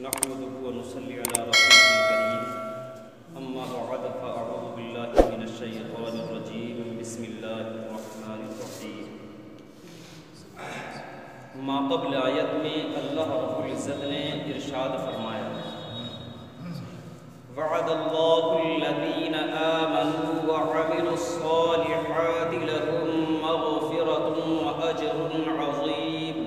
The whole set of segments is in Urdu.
نحمده ونصلي على رسوله الكريم اما بعد فاعوذ بالله من الشيطان الرجيم بسم الله الرحمن الرحيم. ما قبل آیت میں اللہ رب العزت نے ارشاد فرمایا وعد اللہ الذین آمنوا وعملوا الصالحات لهم مغفرة واجر عظیم.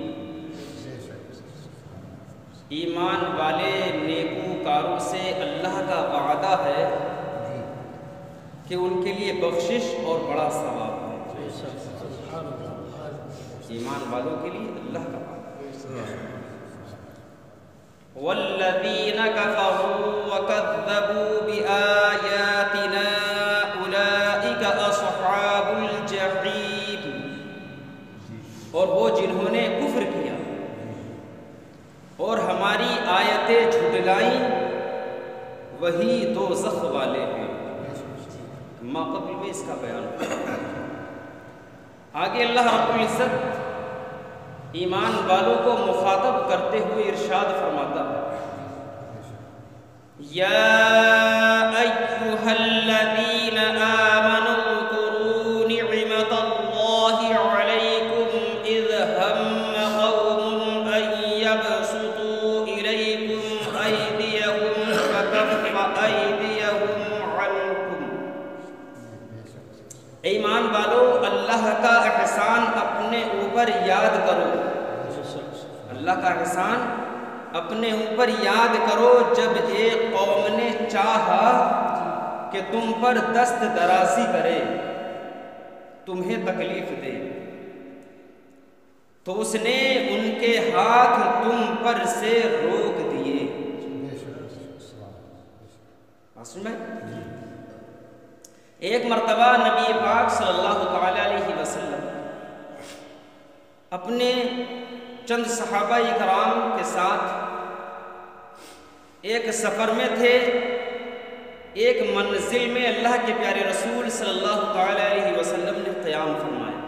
ایمان والے نیکوکاروں سے اللہ کا وعدہ ہے کہ ان کے لیے بخشش اور بڑا ثواب ہے. ایمان والوں کے لیے اللہ کا وعدہ. والذین کفروا وکذبوا بآیاتنا اولئک اصحاب الجحیم. اور وہ جنہوں نے کفر کیا اور ہماری آیتیں جھٹلائیں وہی دوزخ والے ہیں. ما قبل میں اس کا بیان. آگے اللہ رب العزت ایمان والوں کو مخاطب کرتے ہوئے ارشاد فرماتا ہے یا ایھا الذین آمنوا اذکروا نعمت اللہ علیکم اذ ہم قوم ان یبسطوا الیکم ایدیہم فکف ایدیہم عنکم. ایمان والو اللہ کا احسان اپنے اوپر یاد کرو. اللہ کا احسان اپنے اوپر یاد کرو جب ایک قوم نے چاہا کہ تم پر دست درازی کرے, تمہیں تکلیف دے, تو اس نے ان کے ہاتھ تم پر سے روک دیے. ایک مرتبہ نبی پاک صلی اللہ تعالی علیہ وسلم اپنے چند صحابہ اکرام کے ساتھ ایک سفر میں تھے. ایک منزل میں اللہ کے پیارے رسول صلی اللہ تعالی علیہ وسلم نے قیام فرمایا.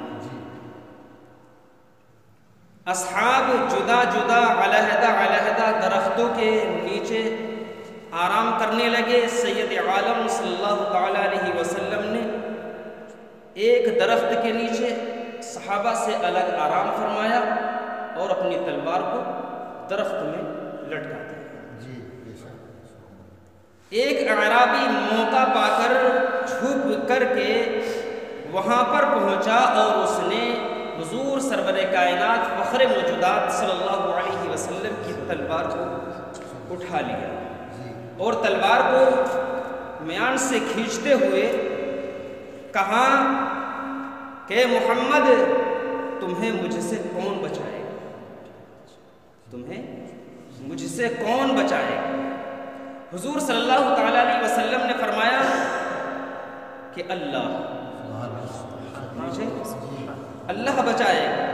اصحاب جدا جدا علیحدہ علیحدہ درختوں کے نیچے آرام کرنے لگے. سید عالم صلی اللہ تعالی علیہ وسلم نے ایک درخت کے نیچے صحابہ سے الگ آرام فرمایا اور اپنی تلوار کو درخت میں لٹکا دیا. ایک اعرابی موقع پا کر چھپ کر کے وہاں پر پہنچا اور اس نے حضور سرور کائنات فخر موجودات صلی اللہ علیہ وسلم کی تلوار کو اٹھا لیا اور تلوار کو میان سے کھینچتے ہوئے کہا کہ محمد تمہیں مجھ سے کون بچائے گا, تمہیں مجھ سے کون بچائے گا. حضور صلی اللہ تعالی علیہ وسلم نے فرمایا کہ اللہ, مجھے اللہ بچائے گا.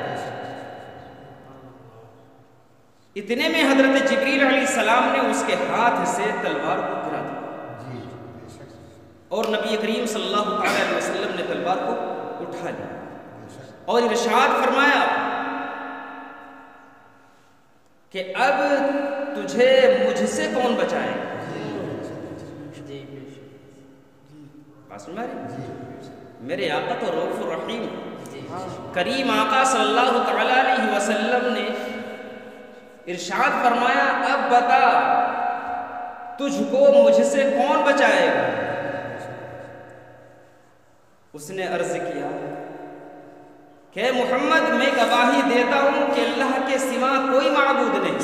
اتنے میں حضرت جبریل علیہ السلام نے اس کے ہاتھ سے تلوار کو گرا دیا اور نبی کریم صلی اللہ تعالی علیہ وسلم نے تلوار کو اٹھا لیا اور ارشاد فرمایا کہ اب تجھے مجھ سے کون بچائے گا. میرے آقا تو رؤوف الرحیم کریم آقا صلی اللہ تعالی علیہ وسلم نے ارشاد فرمایا اب بتا تجھ کو مجھ سے کون بچائے گا. اس نے عرض کیا کہ محمد میں گواہی دیتا ہوں کہ اللہ کے سوا کوئی معبود نہیں,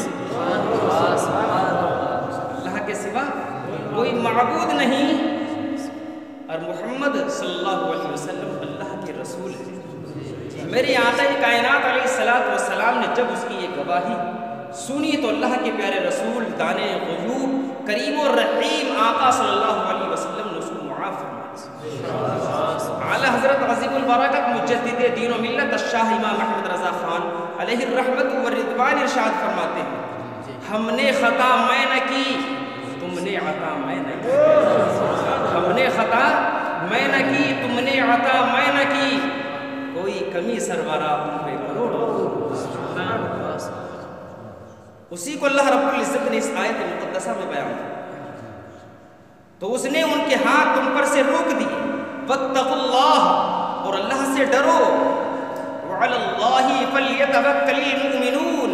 اللہ کے سوا کوئی معبود نہیں اور محمد صلی اللہ علیہ وسلم اللہ کے رسول ہے. میری آقا کائنات علیہ السلام نے جب اس کی یہ گواہی سنی تو اللہ کے پیارے رسول دانے غیوب کریم اور رحیم آقا صلی اللہ علیہ وسلم نے اس کو معاف فرمایا. اعلی حضرت عظیم البرکت مجدد دین و ملت الشاہ امام احمد رضا خان علیہ الرحمت والرضوان ارشاد فرماتے ہیں ہم نے خطا میں نہ کی, تم نے عطا میں نہ کی. ہم نے خطا میں نہ کی, تم نے عطا میں نہ کی. کوئی کمی سرورا تم پہ کروڑوں. اسی کو اللہ رب العزت نے اس آیت مقدسہ میں بیان کیا. تو اس نے ان کے ہاتھ تم پر سے روک دی. واتقوا اللہ، اور اللہ سے ڈرو. وعلی اللہ فلیتوکل المؤمنون،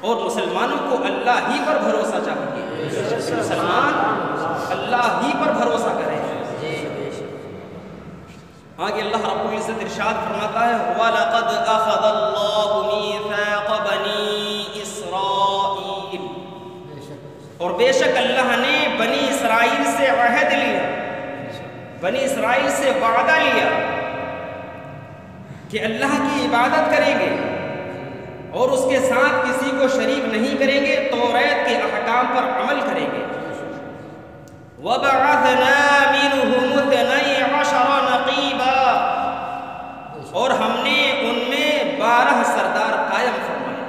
اور مسلمانوں کو اللہ ہی پر بھروسہ چاہیے. مسلمان اللہ ہی پر بھروسہ کرے. آگے اللہ رب العزت ارشاد فرماتا ہے وَلَقَدْ أَخَذَ اللَّهُ مِيثَاقَ بَنِي إِسْرَائِيلَ، اور بے شک اللہ نے بنی اسرائیل سے عہد لیا، بنی اسرائیل سے وعدہ لیا کہ اللہ کی عبادت کریں گے اور اس کے ساتھ کسی کو شریک نہیں کریں گے، توریت کے احکام پر عمل کریں گے. وَبَعَثْنَا مِنْهُمُ 12 نَقِيبًا، اور ہم نے ان میں 12 سردار قائم فرمائے.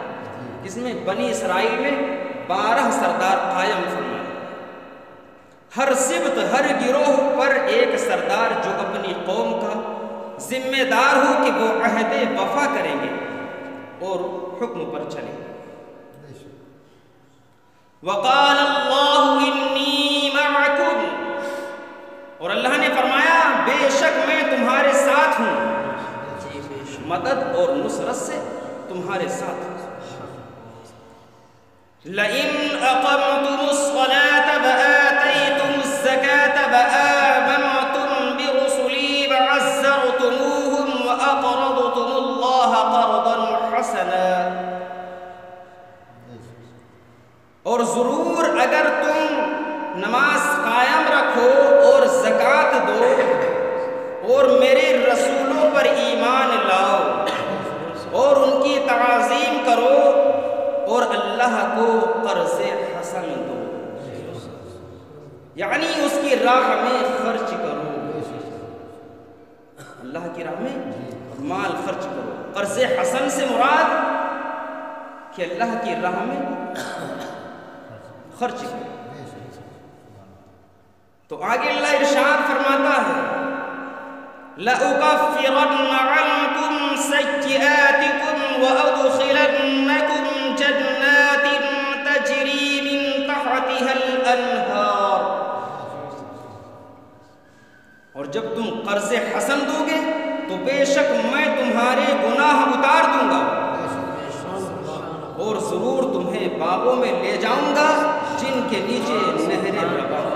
اس میں بنی اسرائیل میں 12 سردار قائم فرمائے. ہر سبط، ہر گروہ پر ایک سردار جو اپنی قوم کا ذمہ دار ہو کہ وہ عہد وفا کریں گے اور حکم پر چلیں. وَقَالَ اللَّهُ إِنِّي مَعَكُمْ، اور اللہ نے فرمایا بے شک میں تمہارے ساتھ ہوں، مدد اور نصرت سے تمہارے ساتھ ہوں. لَئِنْ أَقَمْتُمُ الصَّلَاةَ وَآتَيْتُمُ الزَّكَاةَ وَآمَنْتُمْ بِرُسُلِي وَعَزَّرْتُمُوهُمْ وَأَقْرَضْتُمُ اللَّهَ قَرْضًا حَسَنًا، اور ضرور اگر تم نماز قائم رکھو اور زکوٰۃ دو اور میرے رسولوں پر ایمان لاؤ اور ان کی تعظیم کرو اور اللہ کو قرض حسن دو، یعنی اس کی راہ میں خرچ کرو، اللہ کی راہ میں مال خرچ کرو. قرض حسن سے مراد کہ اللہ کی راہ میں خرچ کرو. تو آگے اللہ ارشاد فرماتا ہے لَأُكَفِّرَنَّ عَنْكُمْ سَيِّئَاتِكُمْ وَأَدْخِلَنَّكُمْ جَنَّاتٍ تَجْرِي مِنْ تَحْتِهَا الْأَنْهَارُ، اور جب تم قرض حسن دو گے تو بے شک میں تمہارے گناہ اتار دوں گا اور ضرور تمہیں باغوں میں لے جاؤں گا جن کے نیچے نہریں بہہ.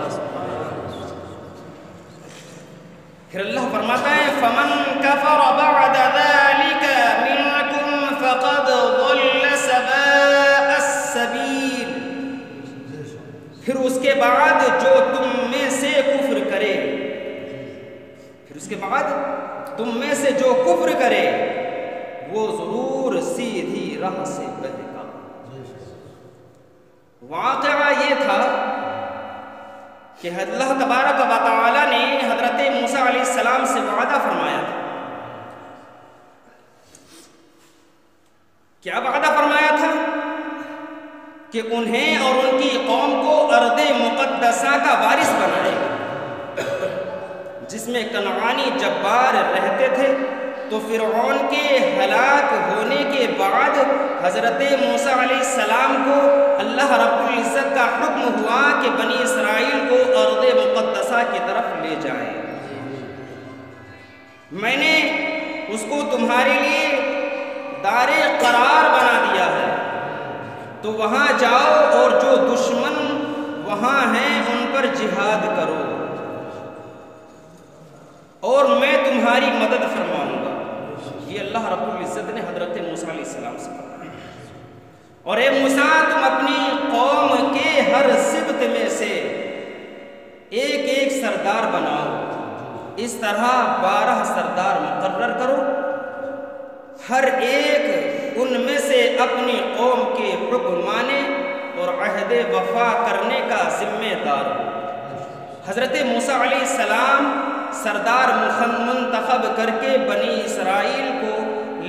پھر اللہ فرماتا ہے فَمَنْ كَفَرَ بَعْدَ ذَلِكَ مِنْكُمْ فَقَدْ ضَلَّ سَوَاءَ السَّبِيلِ، پھر اس کے بعد جو تم میں سے کفر کرے، پھر اس کے بعد تم میں سے جو کفر کرے وہ ضرور سیدھی راہ سے بہے گا. واقعہ یہ تھا کہ اللہ تبارک و تعالی نے حضرت موسیٰ علیہ السلام سے وعدہ فرمایا تھا. کیا وعدہ فرمایا تھا؟ کہ انہیں اور ان کی قوم کو ارض مقدسہ کا وارث بنائے گا جس میں کنعانی جبار رہتے تھے. تو فرعون کے ہلاک ہونے کے بعد حضرت موسیٰ علیہ السلام کو اللہ رب العزت کا حکم ہوا کہ بنی اسرائیل کو ارض مقدسہ کی طرف لے جائیں. میں نے اس کو تمہارے لیے دار قرار بنا دیا ہے، تو وہاں جاؤ اور جو دشمن وہاں ہیں ان پر جہاد کرو اور میں تمہاری مدد فرماؤں گا. یہ اللہ رب العزت نے حضرت موسیٰ علیہ السلام سے کہا. اور اے موسیٰ تم اپنی قوم کے ہر سبط میں سے ایک ایک سردار بناؤ، اس طرح 12 سردار مقرر کرو، ہر ایک ان میں سے اپنی قوم کے حکم مانے اور عہد وفا کرنے کا ذمہ دار ہو. حضرت موسیٰ علیہ السلام سردار منتخب کر کے بنی اسرائیل کو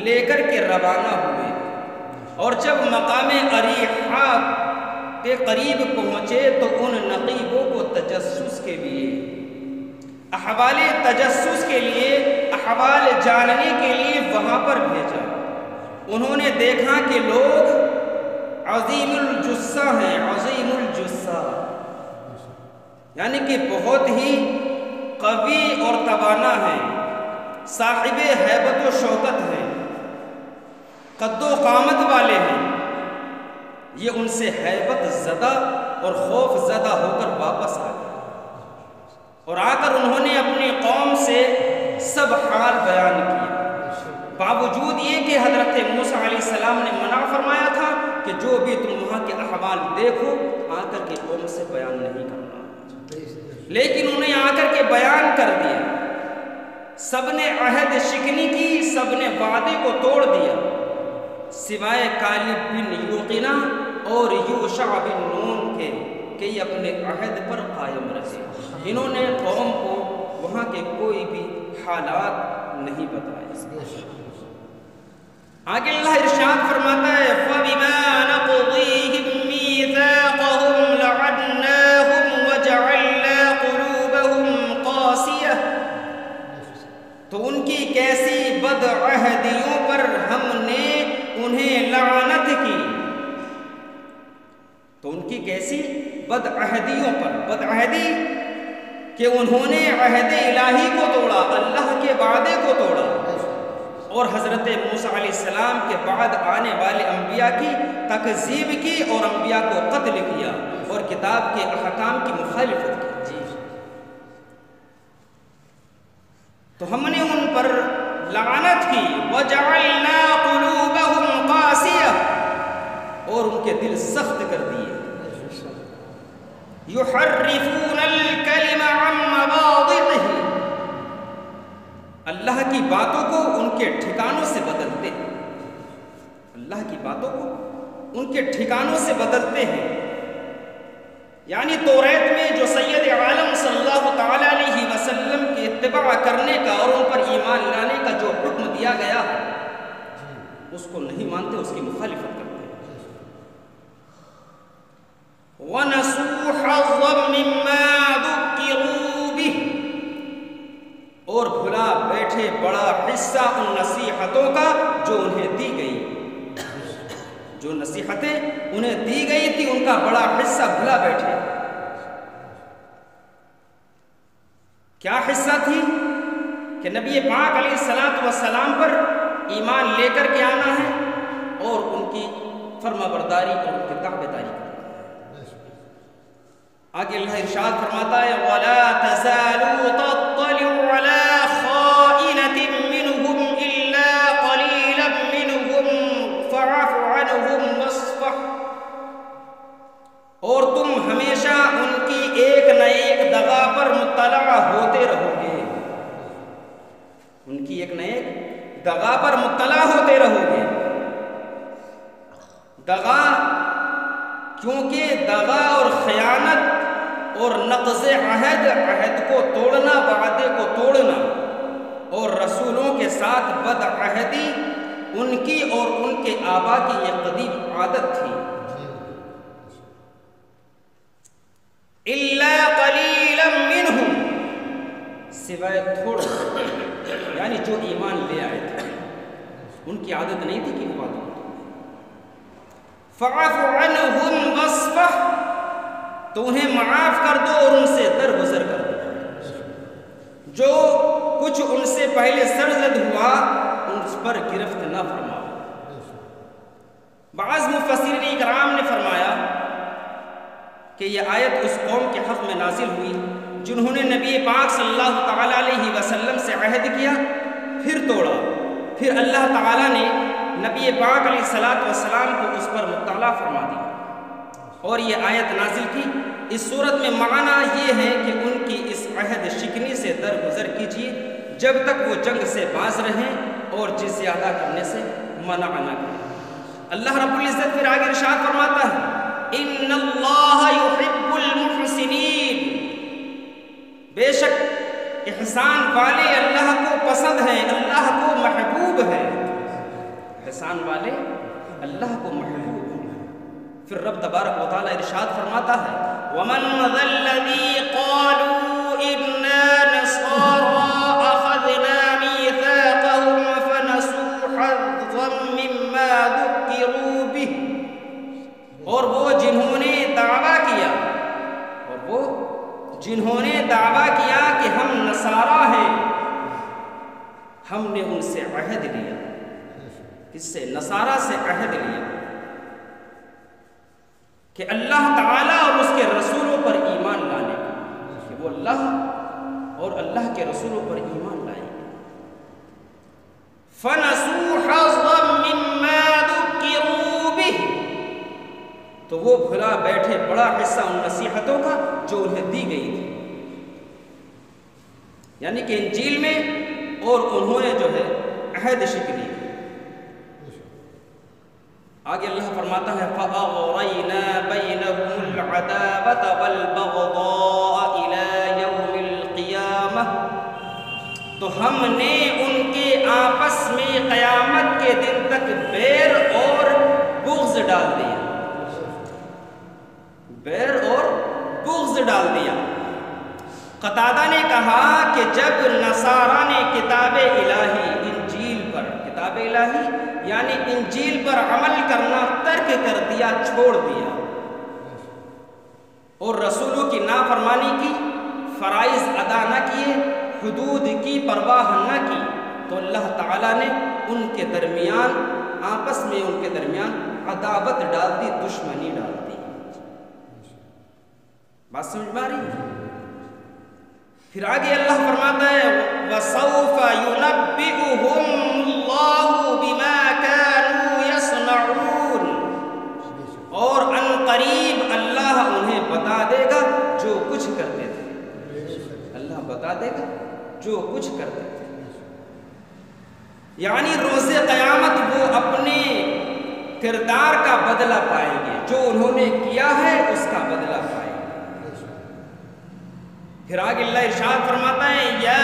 لے کر کے روانہ ہوئے، اور جب مقام اریحا کے قریب پہنچے تو ان نقیبوں کو تجسس کے لیے، احوال تجسس کے لیے، احوال جاننے کے لیے وہاں پر بھیجا. انہوں نے دیکھا کہ لوگ عظیم الجثہ ہیں، عظیم الجثہ، یعنی کہ بہت ہی قوی اور توانا ہیں، صاحب ہیبت و شوکت ہیں، قد و قامت والے ہیں۔ یہ ان سے ہیبت زدہ اور خوف زدہ ہو کر واپس آ گئے، اور آ کر انہوں نے اپنی قوم سے سب حال بیان کیا، باوجود یہ کہ حضرت موسیٰ علیہ السلام نے منع فرمایا تھا کہ جو بھی تم وہاں کے احوال دیکھو آ کر کے قوم سے بیان نہیں کرنا، لیکن انہیں آ کر کے بیان کر دیا۔ سب نے عہد شکنی کی، سب نے وعدے کو توڑ دیا، سوائے کالب بن یوقنہ اور یوشع بن نون کے کہ یہ اپنے عہد پر قائم رہے۔ انہوں نے قوم کو وہاں کے کوئی بھی حالات نہیں بتائے۔ آگے اللہ ارشاد فرماتا ہے فَبِمَا نَقْضِيهِمْ مِيثَاقَهُمْ لَعَنَّاهُمْ وَجَعَلْنَا قُلُوبَهُمْ قَاسِيَةً، تو ان کی کیسی بدعہدیوں پر ہم نے انہیں لعنت کی، تو ان کی کیسی بدعہدیوں پر، بدعہدی کہ انہوں نے عہد الہی کو توڑا، اللہ کے وعدے کو توڑا، اور حضرت موسیٰ علیہ السلام کے بعد آنے والے انبیاء کی تکذیب کی اور انبیاء کو قتل کیا اور کتاب کے احکام کی مخالفت کی۔ تو ہم نے ان پر لعنت کی، وَجَعَلْنَا قُلُوبَهُمْ قَاسِيَةً، اور ان کے دل سخت کر دیے، يُحَرِّفُونَ الْكَلِمَ عَن مَّوَاضِعِهِ، اللہ کی باتوں کو ان کے ٹھکانوں سے بدلتے ہیں، اللہ کی باتوں کو ان کے ٹھکانوں سے بدلتے ہیں۔ یعنی توریت میں جو سید عالم صلی اللہ تعالیٰ علیہ وسلم کی اتباع کرنے کا اور ان پر ایمان لانے کا جو حکم دیا گیا ہے اس کو نہیں مانتے، اس کی مخالفت کرتے ہیں۔ وَنَسُوا حَظًّا مِّمَّا ذُكِّرُوا بِهِ، اور بھلا بیٹھے بڑا حصہ ان نصیحتوں کا جو انہیں دی گئی، جو نصیحتیں انہیں دی گئی تھی ان کا بڑا حصہ بھلا بیٹھے۔ کیا حصہ تھی؟ کہ نبی پاک علیہ السلام پر ایمان لے کر کے آنا ہے اور ان کی فرما برداری اور ان کی تابعداری کرنا ہے۔ آگے اللہ ارشاد فرماتا ہے وَلَا تَزَالُوا تَطَّلِعُ عَلَىٰ خَائِنَةٍ مِّنْهُمْ إِلَّا قَلِيلًا مِّنْهُمْ فَاعْفُ عَنْهُمْ وَاصْفَحْ، اور تم ہمیشہ ان کی ایک نہ ایک دغا پر مطلع ہوتے رہو گے، ان کی ایک نہ ایک دغا پر مطلع ہوتے رہو گے۔ دغا، کیونکہ دغا اور خیانت اور نقض عہد، عہد کو توڑنا، وعدے کو توڑنا، اور رسولوں کے ساتھ بد عہدی ان کی اور ان کے آبا کی یہ قدیم عادت تھی۔ إِلَّا قَلِيلًا مِّنْهُمْ، سوائے تھوڑے، یعنی جو ایمان لے آئے تھے ان کی عادت نہیں تھی کہ وہ فَاعْفُ عَنْهُمْ وَاصْفَحْ، تو انہیں معاف کر دو اور ان سے درگزر کر دو، جو کچھ ان سے پہلے سرزد ہوا ان پر گرفت نہ فرماؤ۔ بعض مفسرین اکرام نے فرمایا کہ یہ آیت اس قوم کے حق میں نازل ہوئی جنہوں نے نبی پاک صلی اللہ تعالیٰ علیہ وسلم سے عہد کیا پھر توڑا، پھر اللہ تعالیٰ نے نبی پاک علیہ السلام کو اس پر مطلع فرما دیا اور یہ آیت نازل کی۔ اس صورت میں معنی یہ ہے کہ ان کی اس عہد شکنی سے درگزر کیجیے جب تک وہ جنگ سے باز رہیں اور جزیہ ادا کرنے سے منع نہ کریں۔ اللہ رب العزت پھر آگے ارشاد فرماتا ہے ان اللہ یحب المحسنین، بے شک احسان والے اللہ کو پسند ہیں، اللہ کو محبوب ہے، احسان والے اللہ کو محبوب ہیں۔ پھر رب تبارک و تعالی ارشاد فرماتا ہے وَمَنْ ذَا الَّذِي قَالُوا إِنَّا نَصَارَىٰ أَخَذْنَا مِيثَاقَهُمْ فَنَسُوا حَظًّا مِّمَّا ذُكِّرُوا بِهِ، اور وہ جنہوں نے دعویٰ کیا کہ ہم نصارہ ہیں، ہم نے ان سے عہد لیا. کس سے؟ نصارہ سے عہد لیا کہ اللہ تعالیٰ اور اس کے رسولوں پر ایمان لانے کا، کہ وہ اللہ اور اللہ کے رسولوں پر ایمان لائیں گے. فَنَسُوا حَظًّا مِّمَّا ذُكِّرُوا بِهِ، تو وہ بھلا بیٹھے بڑا حصہ ان نصیحتوں کا جو انہیں دی گئی تھی، یعنی کہ انجیل میں، اور انہوں نے جو ہے عہد شکلی. آگے اللہ فرماتا ہے فَأَغْرَيْنَا بَيْنَهُمُ الْعَدَاوَةَ وَالْبَغْضَاءَ إِلَى يَوْمِ الْقِيَامَةِ، تو ہم نے ان کے آپس میں قیامت کے دن تک بیر اور بغض ڈال دیا. بیر اور بغض ڈال دیا. قتادہ نے کہا کہ جب نصارہ نے کتاب الہی انجیل پر، کتاب الہی یعنی انجیل پر عمل کرنا ترک کر دیا، چھوڑ دیا، اور رسولوں کی نافرمانی کی، فرائض ادا نہ کیے، حدود کی پرواہ نہ کی، تو اللہ تعالیٰ نے ان کے درمیان، آپس میں ان کے درمیان عداوت ڈال دی، دشمنی ڈال دی. بات سمجھ میں آ رہی ہے؟ پھر آگے اللہ فرماتا ہے وَسَوْفَ يُنَبِّئُهُمُ اللَّهُ بِمَا كَانُوا يَصْنَعُونَ، اور ان قریب اللہ انہیں بتا دے گا جو کچھ کرتے تھے. اللہ بتا دے گا جو کچھ کرتے تھے، یعنی روز قیامت وہ اپنے کردار کا بدلہ پائیں گے، جو انہوں نے کیا ہے اس کا بدلہ پائیں گے. پھر آگے اللہ ارشاد فرماتا ہے یا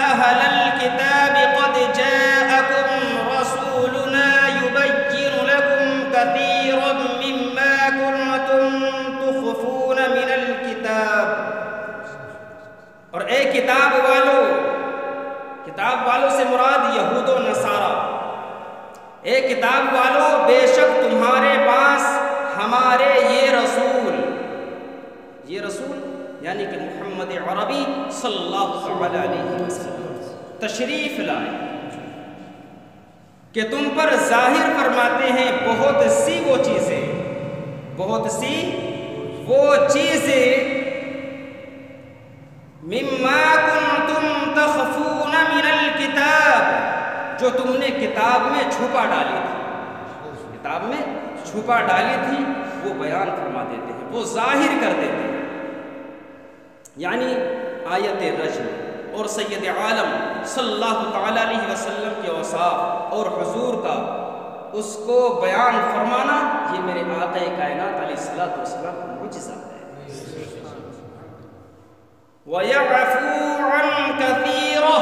اہل الکتاب قد جاءکم رسولنا یبین لکم کثیرا مما کنتم تخفون من الکتاب، اور اے کتاب والوں سے مراد یہود و نصارہ، اے کتاب والوں بے شک تمہارے پاس ہمارے یہ رسول یعنی کہ محمد عربی صلی اللہ علیہ وسلم تشریف لائے کہ تم پر ظاہر فرماتے ہیں بہت سی وہ چیزیں مما کنتم تخفون من الکتاب، جو تم نے کتاب میں چھپا ڈالی تھی، وہ بیان فرما دیتے ہیں، وہ ظاہر کر دیتے ہیں. یعنی آیت رجم اور سید عالم صلی اللہ تعالیٰ علیہ وسلم کے اوصاف اور حضور کا اس کو بیان فرمانا، یہ میرے آقا کائنات علیہ السلام کا معجزہ ہے. وَيَعْفُو عَنْ كَثِيرًا،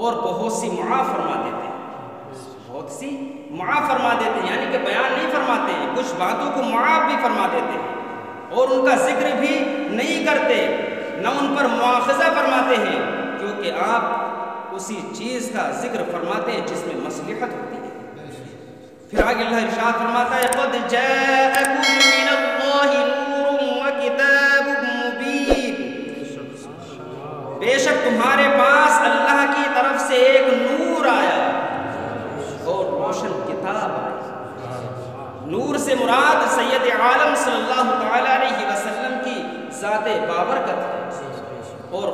اور بہت سی معاف فرما دیتے ہیں، یعنی کہ بیان نہیں فرماتے ہیں، کچھ باتوں کو معاف بھی فرما دیتے ہیں، اور ان کا ذکر بھی نہیں کرتے، نہ ان پر مواخذہ فرماتے ہیں، کیونکہ آپ اسی چیز کا ذکر فرماتے ہیں جس میں مصلحت ہوتی ہے. پھر آگے اللہ ارشاد فرماتا ہے قد جاءکم من اللہ نور وکتاب مبین، بے شک تمہارے پاس اللہ کی طرف سے ایک نور آیا اور روشن کتاب آئی. نور سے مراد سید عالم صلی اللہ تعالیٰ علیہ وسلم کی ذات بابرکت ہے، اور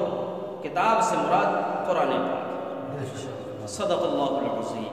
کتاب سے مراد قرآن پاک. صدق اللہ العظیم.